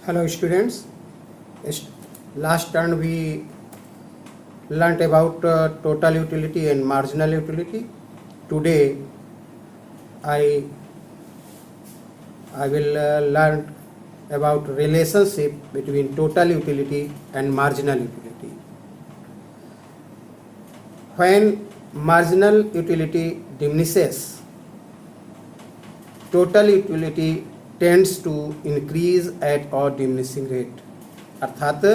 Hello students. Last turn we learnt about total utility and marginal utility. Today I will learn about relationship between total utility and marginal utility. When marginal utility diminishes, total utility tends to increase at or diminishing rate. अर्थात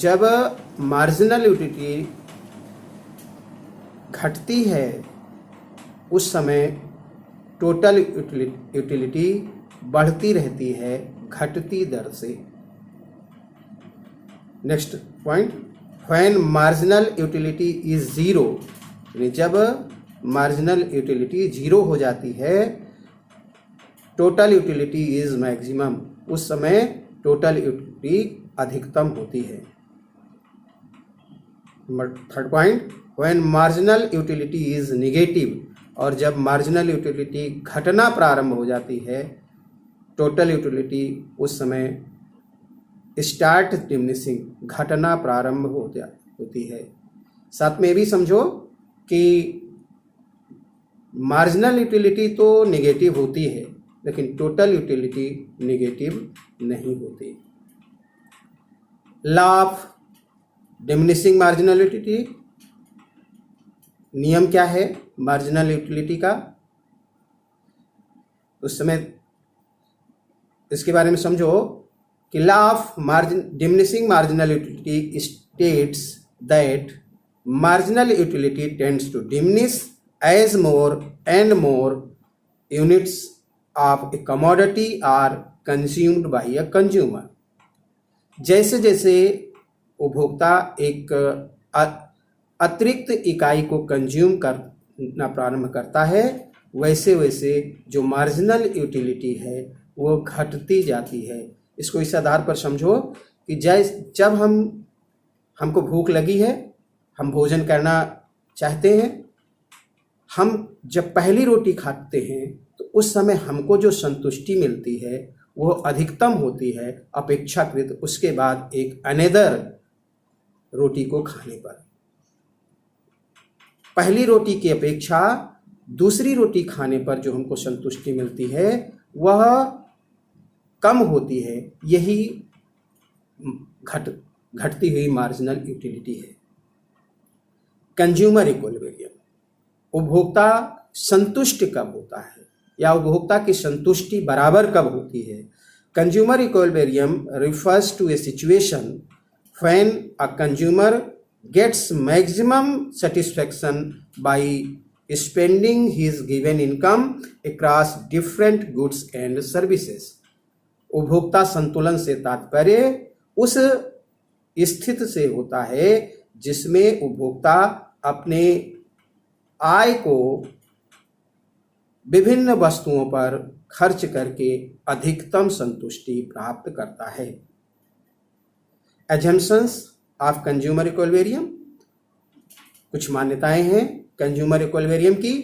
जब marginal utility घटती है उस समय total utility बढ़ती रहती है घटती दर से। Next point, when marginal utility is zero, जब मार्जिनल यूटिलिटी ज़ीरो हो जाती है, टोटल यूटिलिटी इज मैक्सिमम, उस समय टोटल यूटिलिटी अधिकतम होती है। Third point, when marginal utility is negative, और जब मार्जिनल यूटिलिटी घटना प्रारंभ हो जाती है, टोटल यूटिलिटी उस समय स्टार्ट डिमिनिशिंग, घटना प्रारंभ होती है। साथ में भी समझो कि मार्जिनल यूटिलिटी तो निगेटिव होती है लेकिन टोटल यूटिलिटी नेगेटिव नहीं होती। Law of diminishing marginal utility, नियम क्या है मार्जिनल यूटिलिटी का, उस समय इसके बारे में समझो कि law of diminishing marginal utility states that marginal utility tends to diminish as more and more units of a commodity are consumed by a consumer. जैसे जैसे उपभोक्ता एक अतिरिक्त इकाई को कंज्यूम करना प्रारंभ करता है, वैसे वैसे जो मार्जिनल यूटिलिटी है वो घटती जाती है। इसको इस आधार पर समझो कि जब हमको भूख लगी है, हम भोजन करना चाहते हैं, हम जब पहली रोटी खाते हैं तो उस समय हमको जो संतुष्टि मिलती है वो अधिकतम होती है अपेक्षाकृत उसके बाद एक अनेदर रोटी को खाने पर। पहली रोटी की अपेक्षा दूसरी रोटी खाने पर जो हमको संतुष्टि मिलती है वह कम होती है। यही घटती हुई मार्जिनल यूटिलिटी है। कंज्यूमर इक्विलिब्रियम, उपभोक्ता संतुष्ट कब होता है या उपभोक्ता की संतुष्टि बराबर कब होती है। Consumer equilibrium refers to a situation when a consumer gets maximum satisfaction by spending his given income across different goods and services. उपभोक्ता संतुलन से तात्पर्य उस स्थिति से होता है जिसमें उपभोक्ता अपने आय को विभिन्न वस्तुओं पर खर्च करके अधिकतम संतुष्टि प्राप्त करता है। एजम्पशंस ऑफ कंज्यूमर इक्विलिब्रियम, कुछ मान्यताएं हैं कंज्यूमर इक्विलिब्रियम की।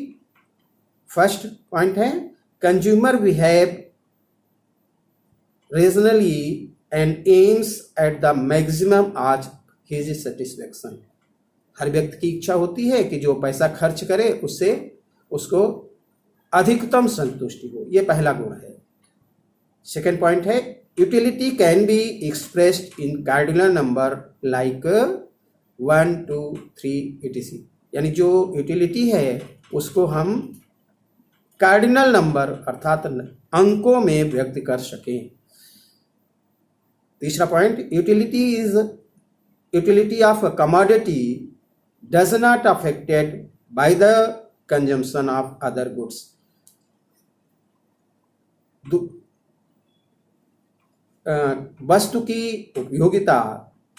फर्स्ट पॉइंट है consumer behave rationally and aims at the maximum of his satisfaction. हर व्यक्ति की इच्छा होती है कि जो पैसा खर्च करे उससे उसको अधिकतम संतुष्टि हो, ये पहला गुण है। सेकेंड पॉइंट है utility can be expressed in cardinal number like 1, 2, 3 etc। यानी जो यूटिलिटी है उसको हम कार्डिनल नंबर अर्थात अंकों में व्यक्त कर सकें। तीसरा point, utility of a commodity does not affected by the consumption of other goods. वस्तु की उपयोगिता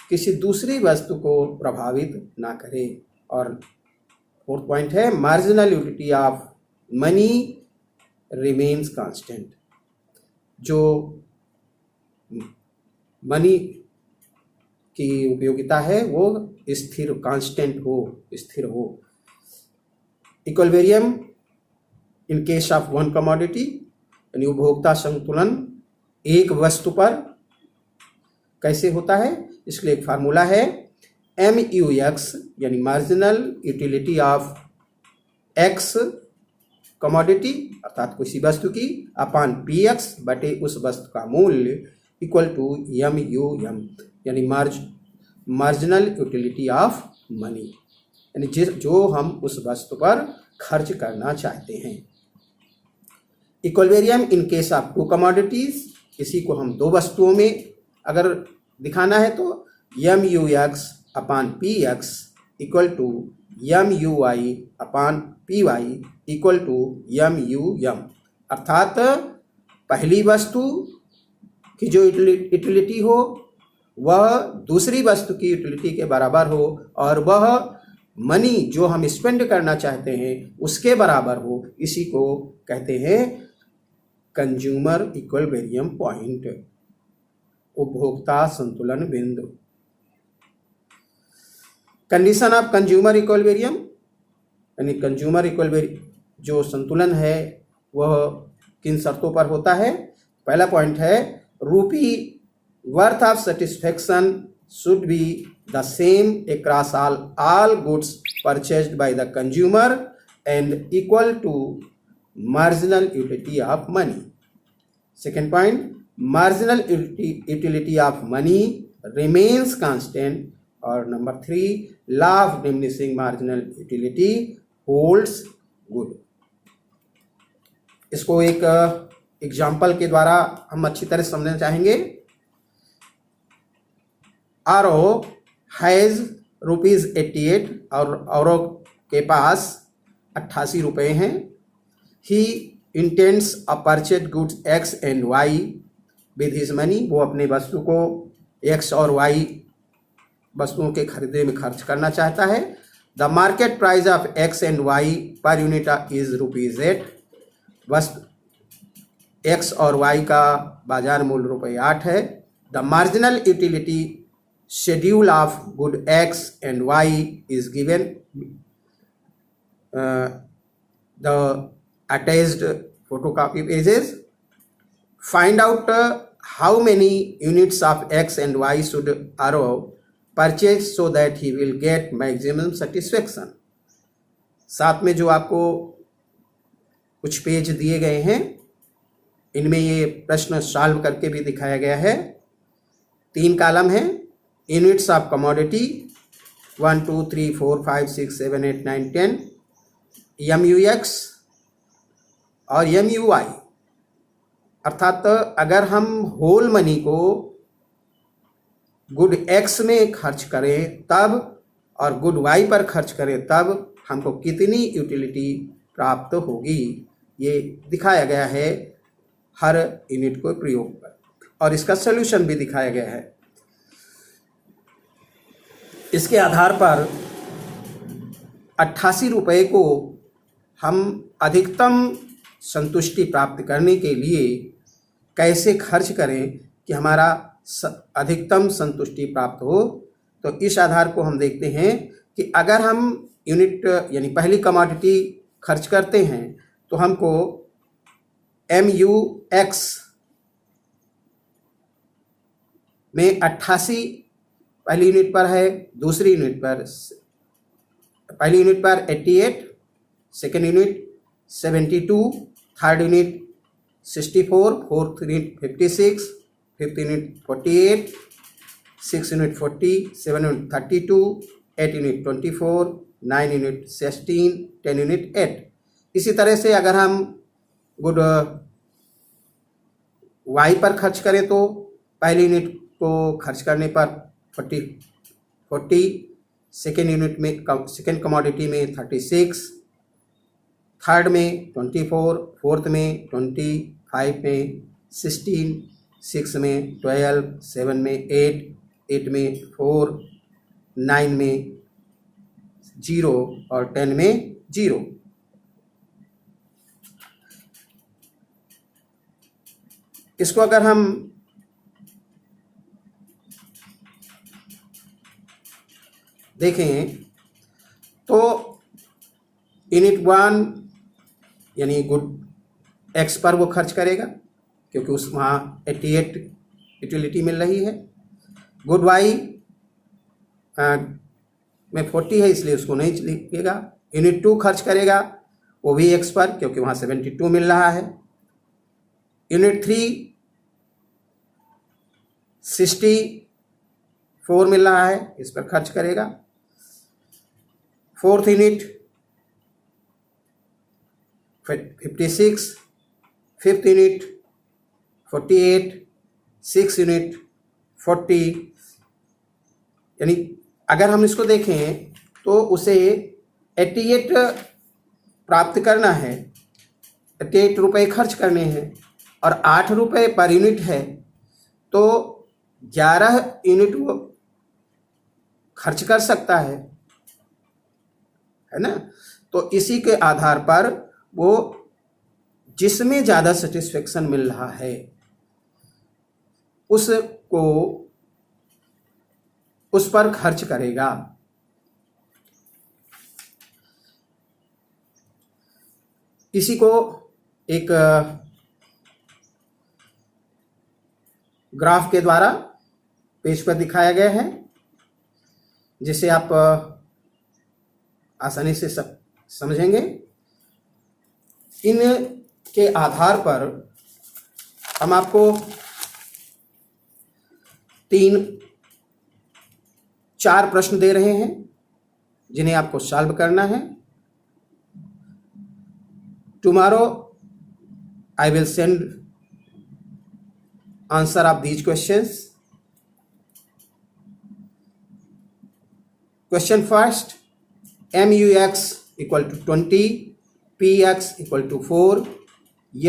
किसी दूसरी वस्तु को प्रभावित ना करे। और फोर्थ पॉइंट है marginal utility of money remains constant. जो मनी की उपयोगिता है वो स्थिर, कांस्टेंट हो, स्थिर हो। Equilibrium in case of one commodity, यानी उपभोक्ता संतुलन एक वस्तु पर कैसे होता है? इसके लिए एक फार्मूला है MUX यानी marginal utility of X commodity अर्थात किसी वस्तु की अपान PX बटे उस वस्तु का मूल्य इक्वल टू MUM यानी मार्जिनल यूटिलिटी ऑफ मनी यानी जो हम उस वस्तु पर खर्च करना चाहते हैं। Equilibrium in case of to commodities, इसी को हम दो वस्तुओं में अगर दिखाना है तो MUX upon PX equal to MUY upon PY equal to MUM अर्थात पहली वस्तु की जो यूटिलिटी हो वह दूसरी वस्तु की यूटिलिटी के बराबर हो और वह मनी जो हम स्पेंड करना चाहते हैं उसके बराबर हो, इसी को कहते हैं कंज्यूमर इक्विलिब्रियम पॉइंट, उपभोक्ता संतुलन बिंदु। कंडीशन ऑफ कंज्यूमर इक्विलिब्रियम यानी कंज्यूमर इक्विलिब्रियम जो संतुलन है वह किन शर्तों पर होता है? पहला पॉइंट है रूपी worth of satisfaction should be the same across all goods purchased by the consumer and equal to marginal utility of money. Second point, marginal utility of money remains constant. और number 3, law of diminishing marginal utility holds good. इसको एक example के द्वारा हम अच्छी तरह समझना चाहेंगे। आरो हैज ₹88 और औरों के पास 88 रुपये हैं। ही intends a purchase goods X and Y with his money, वो अपने वस्तु को X और Y वस्तुओं के खरीदे में खर्च करना चाहता है। The market price of X and Y per unit is ₹8। वस्तु X और Y का बाजार मूल्य ₹8 है। The marginal utility schedule of good X and Y is given. The attached photocopy pages. Find out how many units of X and Y should Arrow purchase so that he will get maximum satisfaction. साथ में जो आपको कुछ page दिए गए हैं इनमें ये प्रश्न सॉल्व करके भी दिखाया गया है। 3 कॉलम हैं। यूनिट्स ऑफ कमोडिटी 1 2 3 4 5 6 7 8 9 10, MUX और MUY अर्थात अगर हम होल मनी को गुड X में खर्च करें तब और गुड Y पर खर्च करें तब हमको कितनी यूटिलिटी प्राप्त होगी, ये दिखाया गया है हर यूनिट को प्रयोग कर, और इसका सलूशन भी दिखाया गया है। इसके आधार पर 88 रुपये को हम अधिकतम संतुष्टि प्राप्त करने के लिए कैसे खर्च करें कि हमारा अधिकतम संतुष्टि प्राप्त हो, तो इस आधार को हम देखते हैं कि अगर हम यूनिट यानी पहली कमोडिटी खर्च करते हैं तो हमको MUX में 88 पहली यूनिट पर है, दूसरी यूनिट पर पहली यूनिट पर 88, second unit 72, third unit 64, fourth unit 56, fifth unit 48, six unit 40, seven unit 32, 8 unit 24, 9 unit 16, 10 unit 8। इसी तरह से अगर हम गुड Y पर खर्च करें तो पहली यूनिट को खर्च करने पर 40, सेकेंड यूनिट में सेकेंड कमोडिटी में 36, थर्ड में 24, फोर्थ में 20, 5 में 16, 6 में 12, 7 में 8, 8 में 4, 9 में 0 और 10 में 0। इसको अगर हम देखें तो यूनिट 1 यानी गुड X पर वो खर्च करेगा क्योंकि उस वहाँ 88 यूटिलिटी मिल रही है। गुड वाई में 40 है इसलिए उसको नहीं लिखेगा। यूनिट 2 खर्च करेगा वो भी एक्स पर क्योंकि वहाँ 72 मिल रहा है। यूनिट 3 64 मिल रहा है, इस पर खर्च करेगा। Fourth unit 56, fifth unit 48, six unit 40। यानी अगर हम इसको देखें तो उसे 88 प्राप्त करना है, 88 रुपये खर्च करने हैं और 8 रुपये पर यूनिट है, तो 11 यूनिट वो खर्च कर सकता है ना। तो इसी के आधार पर वो जिसमें ज़्यादा सेटिस्फेक्शन मिल रहा है उसको उस पर खर्च करेगा। इसी को एक ग्राफ के द्वारा पेज पर दिखाया गया है, जिसे आप आसानी से समझेंगे। इन के आधार पर हम आपको 4 प्रश्न दे रहे हैं जिन्हें आपको सॉल्व करना है। Tomorrow I will send answer of these questions. Question first, MUX equal to 20, PX equal to 4,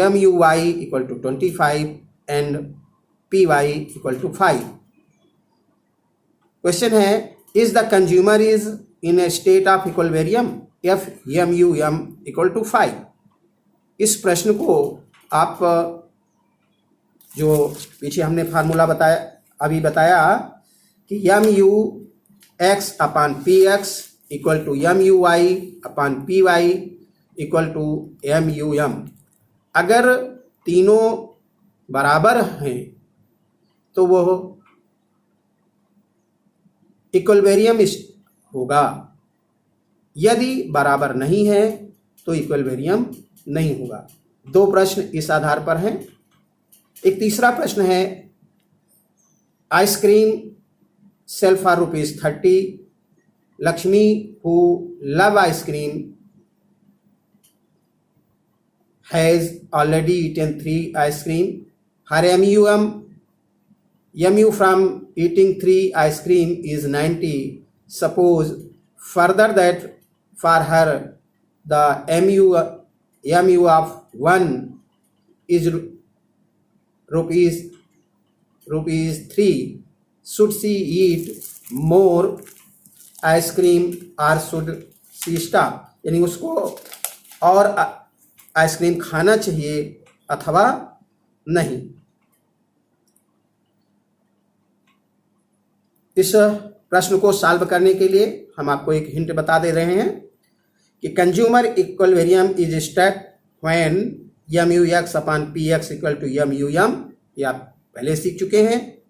MUY equal to 25 and PY equal to 5। Question है, is the consumer is in A state of equilibrium if MUM equal to 5। इस प्रश्न को आप जो पीछे हमने formula अभी बताया कि MUX upon PX equal to MUY upon PY equal to MUM। अगर तीनों बराबर हैं तो वो इक्विलिब्रियम होगा, यदि बराबर नहीं है तो इक्विलिब्रियम नहीं होगा। 2 प्रश्न इस आधार पर हैं। एक तीसरा प्रश्न है, ice cream sale for ₹30। Lakshmi who love ice cream has already eaten 3 ice cream. हर MU from eating 3 ice cream is 90. Suppose further that for her the MU of 1 is rupees 3. Should she eat more ice cream or should she stop? यानी उसको और ice cream खाना चाहिए अथवा नहीं। इस प्रश्न को सॉल्व करने के लिए हम आपको एक हिंट बता दे रहे हैं कि consumer equilibrium is struck when MUX upon PX equal to MUM। ये आप पहले सीख चुके हैं।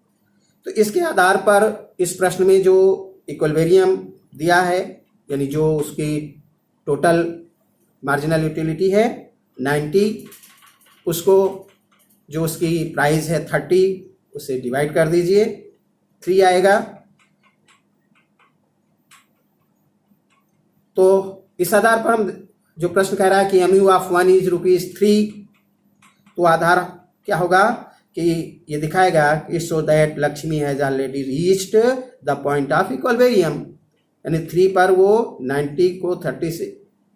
तो इसके आधार पर इस प्रश्न में जो इक्विलिब्रियम दिया है, यानी जो उसकी टोटल मार्जिनल यूटिलिटी है 90, उसको जो उसकी प्राइस है 30 उसे डिवाइड कर दीजिए, 3 आएगा। तो इस आधार पर हम जो प्रश्न कह रहा है कि MU ऑफ 1 इज ₹3, तो आधार क्या होगा कि ये दिखाएगा कि so that Lakshmi has already reached the point of equilibrium. यानी 3 पर वो 90 को 30 से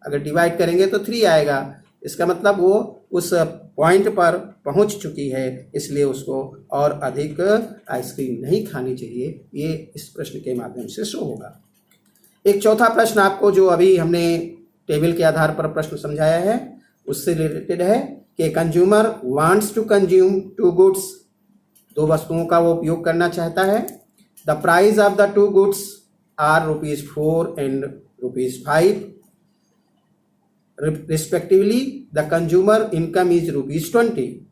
अगर डिवाइड करेंगे तो 3 आएगा। इसका मतलब वो उस पॉइंट पर पहुंच चुकी है, इसलिए उसको और अधिक आइसक्रीम नहीं खानी चाहिए। ये इस प्रश्न के माध्यम से शो होगा। एक चौथा प्रश्न आपको जो अभी हमने टेबल के आधार पर प्रश्न समझाया है उससे रिलेटेड है कि consumer wants to consume 2 goods. 2 वस्तुओं का वो उपयोग करना चाहता है। The price of the 2 goods are ₹4 and ₹5 respectively. The consumer income is ₹20।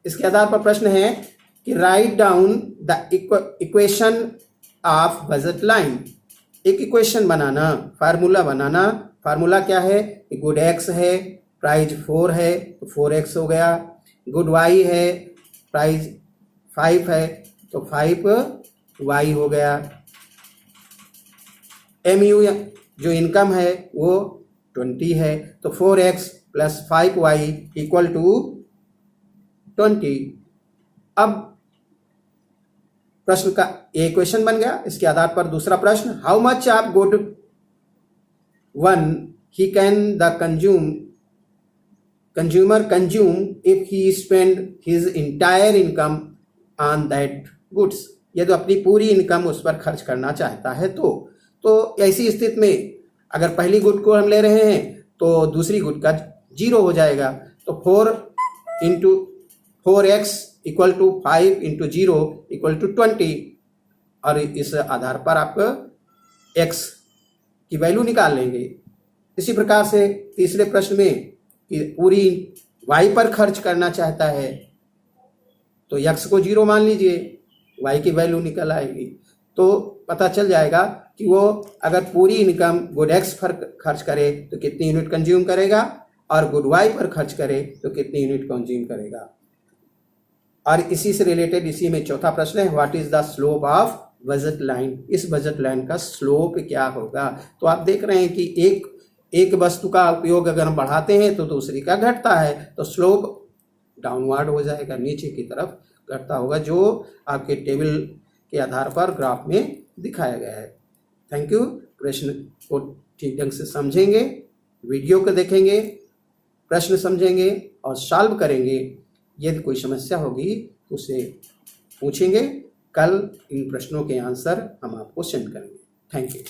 इसके आधार पर प्रश्न है कि right down the equation of budget line. एक इक्वेशन बनाना, फार्मूला बनाना। फार्मूला क्या है? गुड एक्स है, प्राइस 4 है तो 4x हो गया। गुड वाई है, प्राइस 5 है तो 5y हो गया। MU जो इनकम है वो 20 है तो 4x plus 5y equal to 20। अब प्रश्न का ये क्वेश्चन बन गया। इसके आधार पर दूसरा प्रश्न, how much of good one he can the consumer consume if he spend his entire income on that goods. यदि अपनी पूरी इनकम उस पर खर्च करना चाहता है तो ऐसी स्थिति में अगर पहली गुड को हम ले रहे हैं तो दूसरी गुड का 0 हो जाएगा। तो 4 into 4x equal to 5 into 0 equal to 20, और इस आधार पर आप x की वैल्यू निकाल लेंगे। इसी प्रकार से तीसरे प्रश्न में कि पूरी y पर खर्च करना चाहता है तो x को 0 मान लीजिए, y की वैल्यू निकल आएगी। तो पता चल जाएगा कि वो अगर पूरी इनकम गुड x पर खर्च करे तो कितनी यूनिट कंज्यूम करेगा, और गुड y पर खर्च करे तो कितनी यूनिट कंज्यूम करेगा। और इसी से रिलेटेड इसी में चौथा प्रश्न है, what is the slope of budget line. इस बजट लाइन का स्लोप क्या होगा। तो आप देख रहे हैं कि एक वस्तु का उपयोग अगर हम बढ़ाते हैं तो दूसरी का घटता है, तो स्लोप डाउनवर्ड हो जाएगा, नीचे की तरफ घटता होगा, जो आपके टेबल के आधार पर ग्राफ में दिखाया गया है। Thank you. प्रश्न को ठीक ढंग से समझेंगे, वीडियो को देखेंगे, प्रश्न समझेंगे और सॉल्व करेंगे। यदि कोई समस्या होगी तो उसे पूछेंगे। कल इन प्रश्नों के आंसर हम आपको सेंड करेंगे। Thank you.